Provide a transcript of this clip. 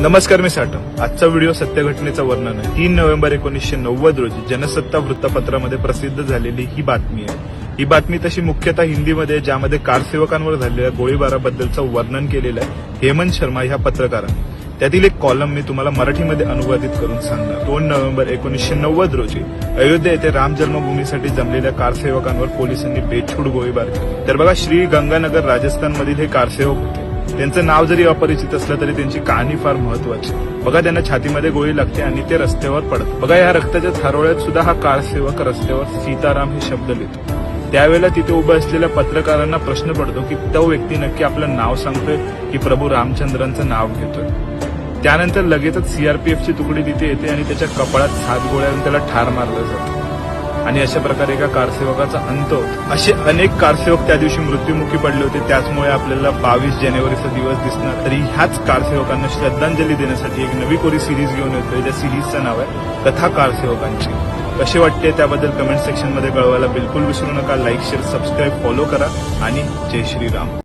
नमस्कार, मी साठम. आजचा व्हिडिओ सत्य घटनेचं वर्णन आहे. 3 नोव्हेंबर 1990 रोजी जनसत्ता वृत्तपत्रामध्ये प्रसिद्ध झालेली ही बातमी आहे. ही बातमी तशी मुख्यतः हिंदीमध्ये, ज्यामध्ये कारसेवकांवर झालेल्या गोळीबाराबद्दलचं वर्णन केलेलं आहे हेमंत शर्मा ह्या पत्रकारांनी. त्यातील एक कॉलम मी तुम्हाला मराठीमध्ये अनुवादित करून सांगणार. 2 नोव्हेंबर 1990 रोजी अयोध्या येथे राम जन्मभूमीसाठी जमलेल्या कारसेवकांवर पोलिसांनी बेछूट गोळीबार केला. तर बघा, श्री गंगानगर राजस्थानमधील हे कारसेवक होते. त्यांचं नाव जरी अपरिचित असलं तरी त्यांची कहाणी फार महत्वाची. बघा, त्यांना छातीमध्ये गोळी लागते आणि ते रस्त्यावर पडतात. बघा, या रक्ताच्या थारोळ्यात सुद्धा हा कारसेवक रस्त्यावर सीताराम हे शब्द लिहितो. त्यावेळेला तिथे उभं असलेल्या पत्रकारांना प्रश्न पडतो की तो व्यक्ती नक्की आपलं नाव सांगतोय की प्रभू रामचंद्रांचं नाव घेतोय. त्यानंतर लगेचच सीआरपीएफची तुकडी तिथे येते आणि त्याच्या कपाळात 7 गोळ्यावरून त्याला ठार मारलं जातं आणि अशा प्रकारे एका कारसेवकाचा अंत होतो. असे अनेक कारसेवक त्या दिवशी मृत्युमुखी पडले होते. त्याचमुळे आपल्याला 22 जानेवारीचा दिवस दिसणार. तरी ह्याच कारसेवकांना श्रद्धांजली देण्यासाठी एक नवी कोरी सिरीज घेऊन येतोय. त्या सिरीजचं नाव आहे कथा कारसेवकांची. कशी वाटते त्याबद्दल कमेंट सेक्शन मध्ये कळवायला बिलकुल विसरू नका. लाईक, शेअर, सबस्क्राईब, फॉलो करा आणि जय श्रीराम.